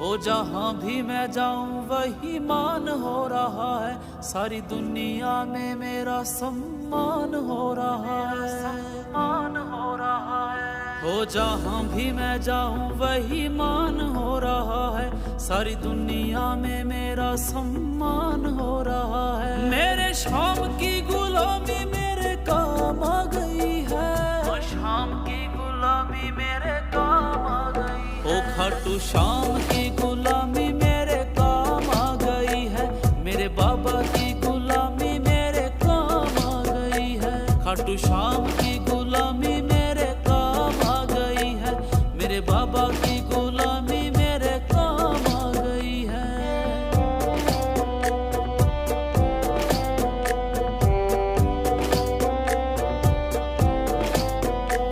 ओ जहाँ भी मैं जाऊँ वही मान हो रहा है, सारी दुनिया में मेरा सम्मान हो रहा है, सम्मान हो रहा है। ओ जहाँ भी मैं जाऊँ वही मान हो रहा है, सारी दुनिया में मेरा सम्मान हो रहा है। मेरे शाम की गुलामी मेरे काम आ गई है, ओ शाम की गुलामी मेरे काम आ गई है। ओ खाटू शाम की गुलामी मेरे काम आ गई है, मेरे बाबा की गुलामी मेरे काम आ गई है। खाटू शाम की गुलामी मेरे काम आ गई है, मेरे बाबा की गुलामी मेरे काम आ गई है।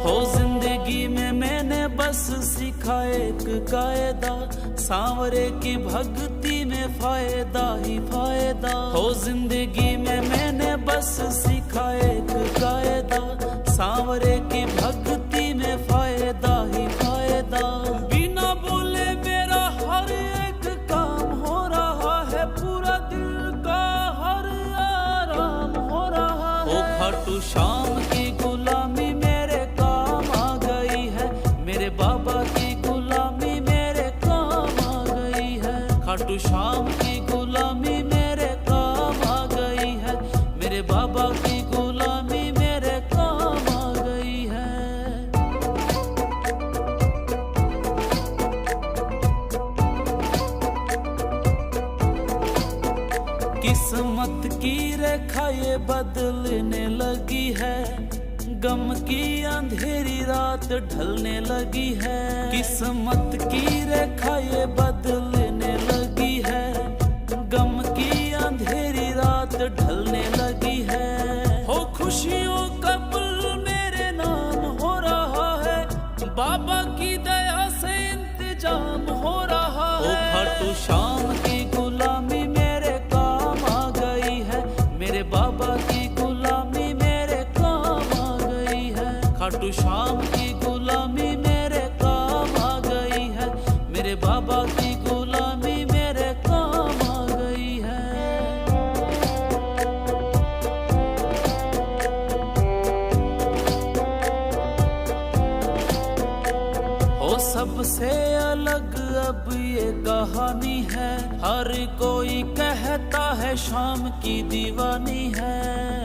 हो जिंदगी में मैंने बस सीखा एक कायदा, सांवरे की भक्ति में फायदा ही फायदा। हो जिंदगी में मैंने बस सीखा एक कायदा, सांवरे की भक्ति में फायदा ही फायदा। बिना बोले मेरा हर एक काम हो रहा है, पूरा दिल का हर आराम हो रहा है। ओ खाटू शाम की गुलामी मेरे काम आ गई है, मेरे बाबा की गुलामी मेरे काम आ गई है। खाटू शाम की गुलामी मेरे काम आ गई है, मेरे बाबा की गुलामी मेरे काम आ गई है। किस्मत की रेखा ये बदलने लगी है, गम की अंधेरी रात ढलने लगी है। किस्मत की रेखा ये बदलने लगी है, गम की अंधेरी रात ढलने लगी है। हो खुशियों का पल मेरे नाम हो रहा है, बाबा की दया से इंतजाम हो रहा है। ओ खाटू शाम की गुलामी मेरे काम आ गई है, मेरे बाबा की गुलामी मेरे काम आ गई है। खाटू शाम की गुलामी मेरे काम आ गई है, मेरे बाबा की गुलामी मेरे काम आ गई है। ओ सबसे अलग अब ये कहानी है, हर कोई कहता है शाम की दीवानी है।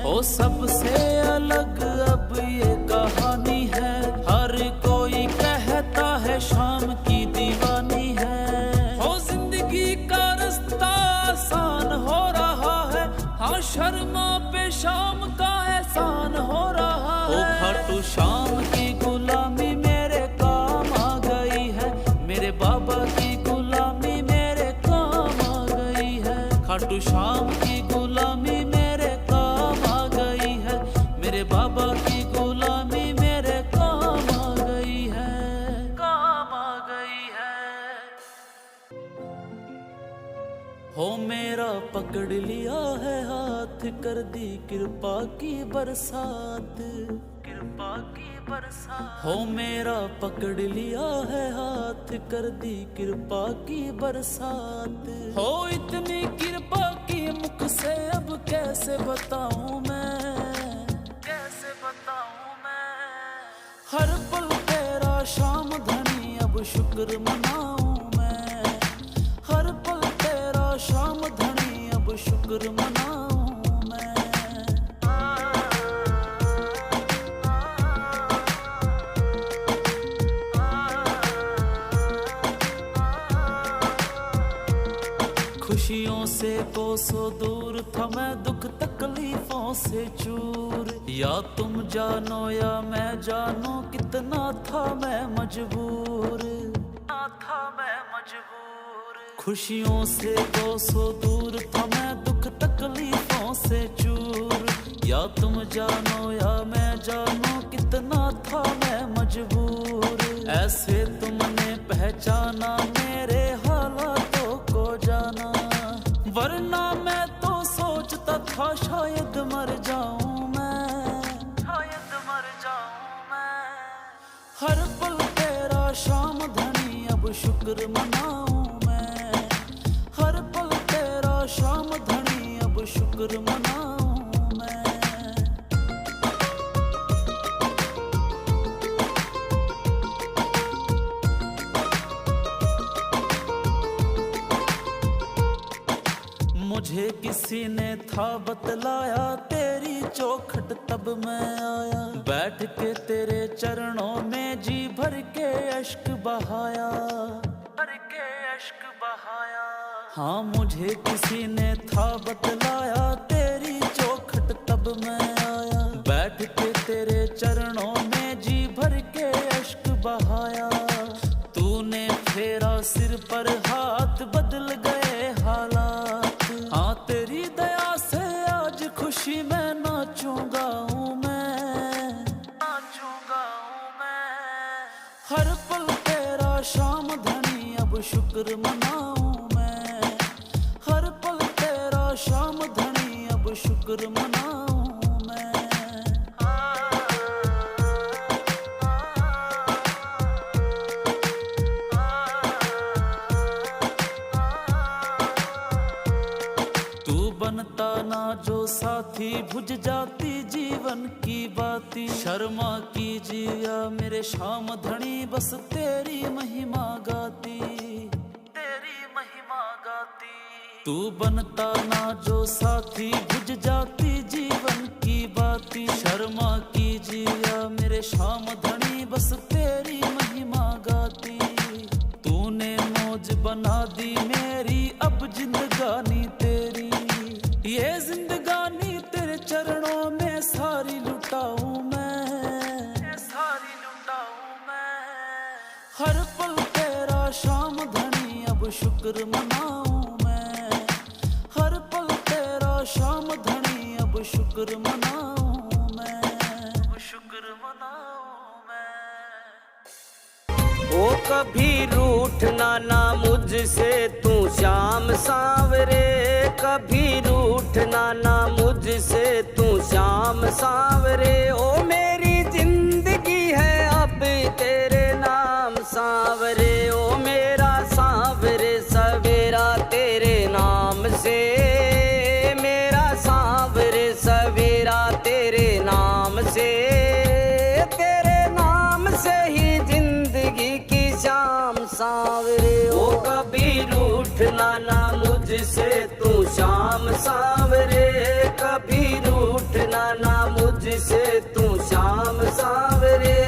ओ सबसे अलग अब ये कहानी है, हर कोई कहता है शाम की दीवानी है। हो जिंदगी का रास्ता आसान हो रहा है, हाँ शर्मा पे शाम का एहसान हो रहा है। ओ खाटू शाम की गुलामी मेरे काम आ गई है, मेरे बाबा की गुलामी मेरे काम आ गई है। खाटू शाम की गुलामी मेरे काम आ गई है, मेरे बाबा की गुलामी मेरे काम आ गई है, काम आ गई है। हो मेरा पकड़ लिया है हाथ, कर दी कृपा की बरसात, कृपा की बरसात। हो मेरा पकड़ लिया है हाथ, कर दी कृपा की बरसात। हो इतनी कृपा की मुख से अब कैसे बताऊं मैं, कैसे बताऊं मैं। हर पल तेरा शाम धनी अब शुक्र मनाऊं मैं, हर पल तेरा शाम धनी अब शुक्र मनाऊं मैं। खुशियों से कोसों दूर था मैं, दुख तकलीफों से चूर। या तुम जानो या मैं जानूं, कितना था मैं मजबूर, था मैं मजबूर। खुशियों से कोसों दूर था मैं, दुख तकलीफों से चूर। या तुम जानो या मैं जानूं, कितना था मैं मजबूर। ऐसे तुमने पहचाना मेरे हालातों को जाना, वरना मैं तो सोचता था शायद मर जाऊं मैं, शायद मर जाऊं मैं। हर पल तेरा शाम धनी अब शुक्र मनाऊं मैं। शुक्र मनाऊं मैं। मुझे किसी ने था बतलाया तेरी चौखट तब मैं आया, बैठ के तेरे चरणों में जी भर के अश्क बहाया, भर के अश्क बहाया। हाँ मुझे किसी ने था बतलाया तेरी चौखट तब मैं आया, बैठ के तेरे चरणों में जी भर के अश्क बहाया। तूने फेरा सिर पर हाथ बदल गए हालात, हाँ तेरी दया से आज खुशी में नाचूंगा हूँ मैं, नाचूंगा हूँ मैं। हर पल तेरा शाम धनी अब शुक्र मनाऊं मैं, हर पल तेरा शाम धनी अब शुक्र मनाऊं मैं। तू बनता ना जो साथी बुझ जाती जीवन की बाती, शर्मा कीजिए मेरे शाम धनी बस तेरी महिमा गाती, तेरी महिमा गाती। तू बनता ना जो साथी बुझ जाती जीवन की बाती, शर्मा कीजिए मेरे शाम धनी बस तेरी महिमा गाती। तूने मौज बना दी मेरी अब जिंदगानी तेरी, ये जिंदगानी तेरे चरणों में सारी लुटाऊं मैं, सारी लुटाऊं मैं। हर पल तेरा शाम धनी अब शुक्र मनाऊं मैं, हर पल तेरा शाम धनी अब शुक्र मनाऊं मैं, अब शुक्र मनाऊं मैं। ओ कभी रूठना ना मुझसे तू श्याम सांवरे, कभी रूठना ना मुझसे तू श्याम सांवरे। ओ मेरी जिंदगी है अब तेरे नाम सांवरे, ओ मेरा सांवरे सवेरा तेरे नाम से, मेरा सांवरे सवेरा तेरे नाम से, तेरे नाम से ही जिंदगी की शाम सांवरे। ओ कभी रूठना ना मुझसे तू शाम सांवरे, कभी रूठना ना मुझसे तू शाम सांवरे।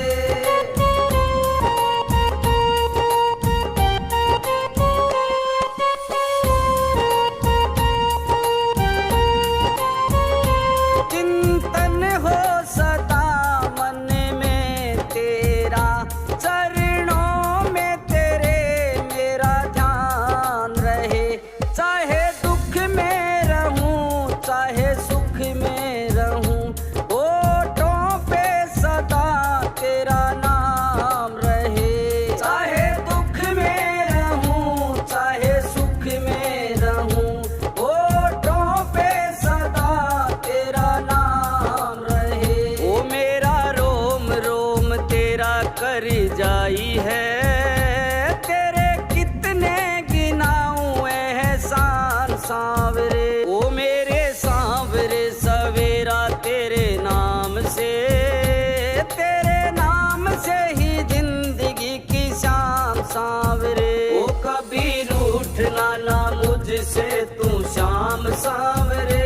चिंतन हो सदा मन में तेरा, चरणों में तेरे मेरा ध्यान रहे। चाहे दुख में रहूं चाहे सुख में रहूं, होठों पे सदा तेरा नाम रहे। चाहे दुख में रहूं चाहे सुख में रहूं, होठों पे सदा तेरा नाम रहे। ओ मेरा रोम रोम तेरा कर जाई है, तेरे कितने गिनाऊं एहसान सांवरे। ओ मेरे सांवरे सवेरा तेरे नाम से, तेरे नाम से ही जिंदगी की शाम सांवरे। ओ कभी रूठना ना मुझसे तू शाम सांवरे,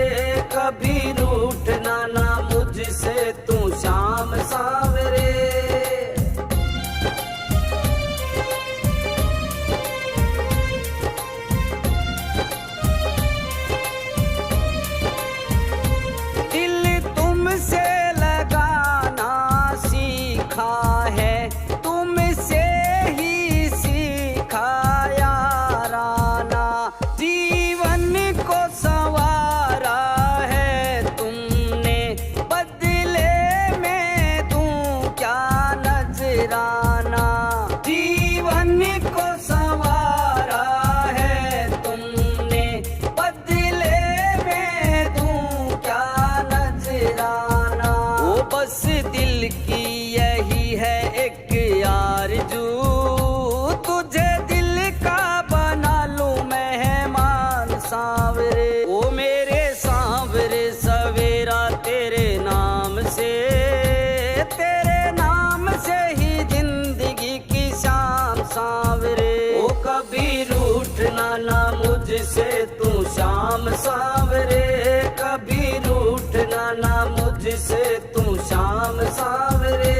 कभी रूठना ना मुझसे तू शाम सांवरे। दिल तुमसे लगाना सीखा है, तुमसे ही सीखा याराना। जीवन सांवरे। ओ कभी रूठना ना मुझसे तू श्याम सांवरे, कभी रूठना ना मुझसे तू श्याम सांवरे।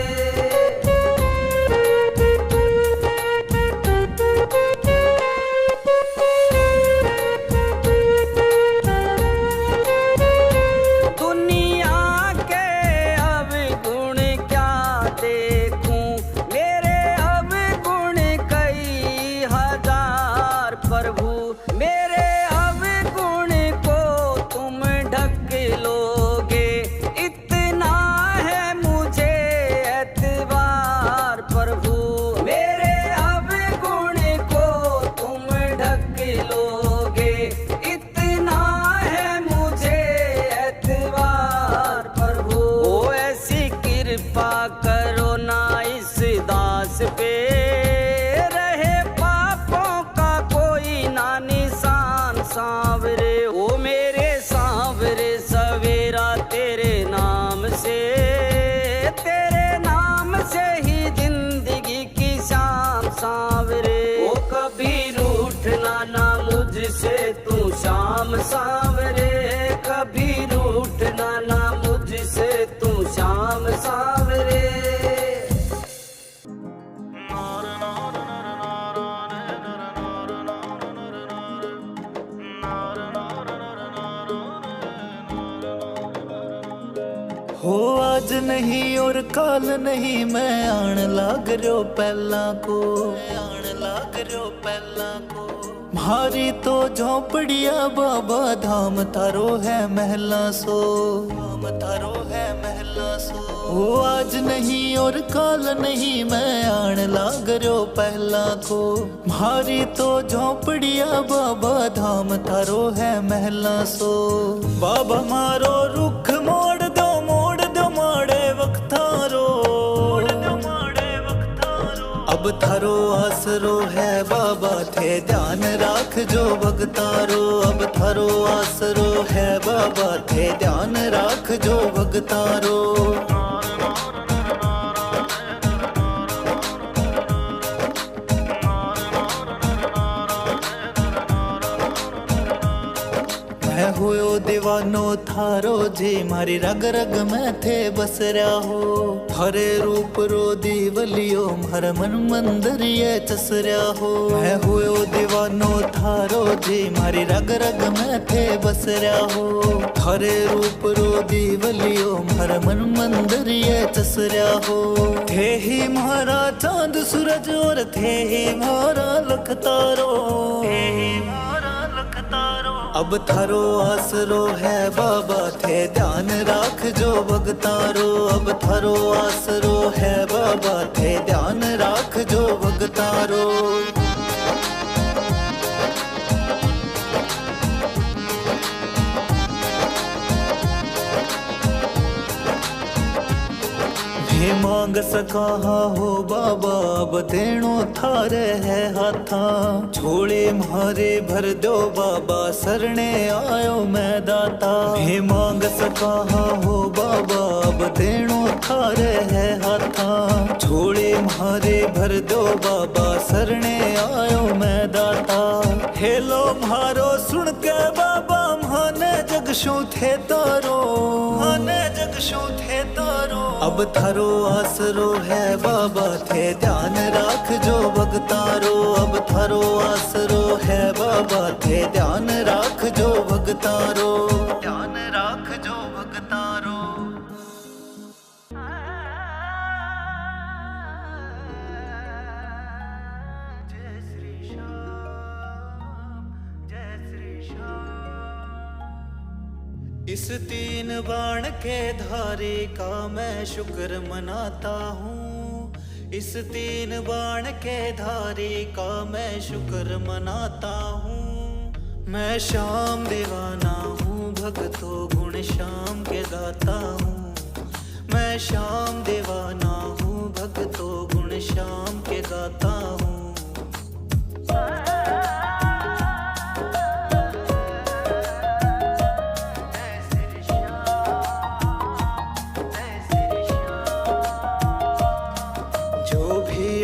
पे रहे पापों का कोई ना निशान सांवरे। ओ मेरे सांवरे सवेरा तेरे नाम से ही जिंदगी की शाम सांवरे। ओ कभी रूठना ना मुझसे तू श्याम सांवरे, कभी रूठना ना मुझसे तू श्याम सांवरे। हो आज नहीं और काल नहीं, मैं आन लाग रहो पहला को, आन लाग रहो पहला को। म्हारी तो झोंपड़िया बाबा धाम थारो है महला सो, धाम थारो है महला सो। हो आज नहीं और काल नहीं, मैं आन लाग रहो पहला को। म्हारी तो झोंपड़िया बाबा धाम थारो है महला सो। बाबा मारो रुख मोड़ दो, अब थारो आसरो है बाबा थे ध्यान राख जो भगतारो। अब थारो आसरो है बाबा थे ध्यान राख जो भगतारो। मैं हुयो दीवानो थारो जी, मारी रग रग में थे बस रहा हो। थारे रूप रो दीवलियो हर मन मंदिर ये चस रहा हो। मैं हुयो दीवानो थारो जी, मारी रग रग में थे बस रहा हो। थारे रूप रो दीवलियो हर मन मंदिर ये चस रहा हो। थे ही मारा चांद सूरज और थे ही मारा लख तारो, थे ही मारा लख तारो। अब थारो आसरो है बाबा थे ध्यान राख जो भगतारो। अब थारो आसरो है बाबा थे ध्यान राख जो भगतारो। हे मांग सका हो बाबा अब देणो थारे है हाथा। झोले म्हारे भर दो बाबा सरणे आयो मैं दाता। हे मांग सका हो बाबा अब देणो थारे है हाथा। झोले म्हारे भर दो बाबा सरणे आयो मैं दाता। हेलो म्हारो सुन के बाबा म्हाने जगशु थे तारो, म्हाने जगशु थे तारो। अब थारो आसरो है बाबा थे ध्यान राख जो भगतारो। अब थारो आसरो है बाबा थे ध्यान राख जो भगतारो, ध्यान राख जो भगतारो। जय श्री श्याम, जय श्री श्याम। इस तीन बाण के धारी का मैं शुक्र मनाता हूँ। इस तीन बाण के धारी का मैं शुक्र मनाता हूँ। मैं श्याम दीवाना हूँ, भक्तों गुण श्याम के गाता हूँ। मैं श्याम दीवाना हूँ, भक्तों गुण श्याम के गाता हूँ।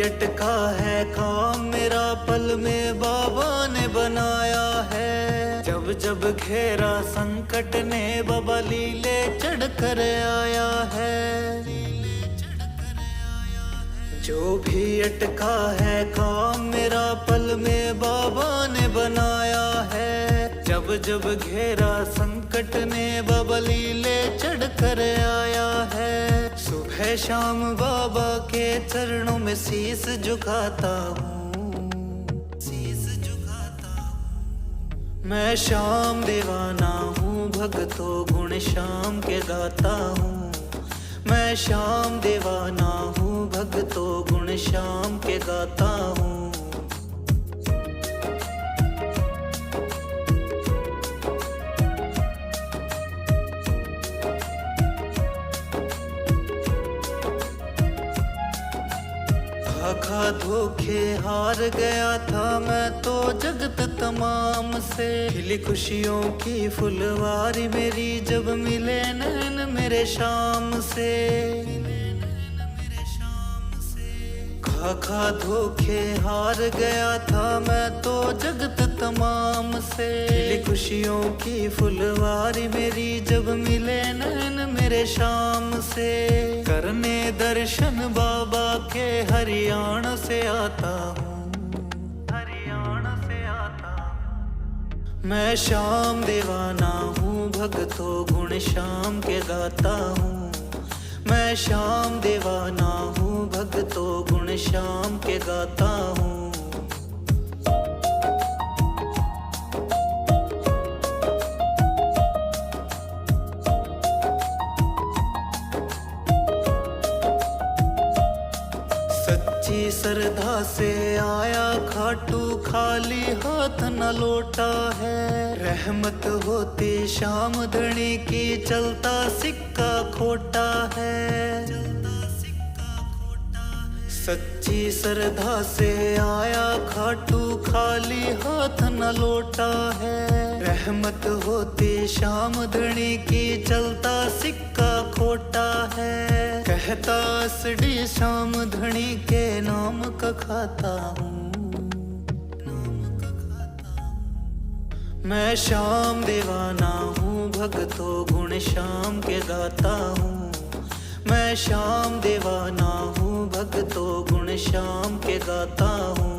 अटका है काम में बाबा ने बनाया है। जब जब घेरा संकट ने बाबा लीले चढ़ कर आया है। जो भी अटका है काम मेरा पल में बाबा ने बनाया है। जब जब घेरा संकट ने बाबा लीले चढ़ कर आया है। सुबह शाम बाबा के चरणों में शीस झुकाता हूँ, शीस झुकाता हूँ। मैं श्याम दीवाना हूँ, भक्तों गुण श्याम के गाता हूँ। मैं श्याम दीवाना हूँ, भक्तों गुण श्याम के गाता हूँ। खा धोखे हार गया था मैं तो जगत तमाम से। खिली खुशियों की फुलवारी मेरी जब मिले नैन मेरे शाम से। खा धोखे हार गया था मैं तो जगत तमाम से। खिली खुशियों की फुलवारी मेरी जब मिले नैन मेरे शाम से। करने दर्शन बाबा के हरियाणा से आता हूँ, हरियाणा से आता हूँ। मैं श्याम दीवाना हूँ, भक्तों गुण श्याम के गाता हूँ। मैं श्याम दीवाना हूँ, भक्तों गुण श्याम के गाता हूँ। सच्ची श्रद्धा से आया खाटू, खाली हाथ न लौटा है। रहमत होती श्याम धनी की, चलता सिक्का खोटा है। सच्ची श्रद्धा से आया खाटू, खाली हाथ न लौटा है। रहमत होती श्याम धनी की, चलता सिक्का खोटा है। कहता असडी श्याम धनी के नाम का खाता हूँ। मैं श्याम दीवाना हूँ, भक्तों गुण श्याम के गाता हूँ। मैं श्याम दीवाना हूँ, भक्तों गुण श्याम के गाता हूँ।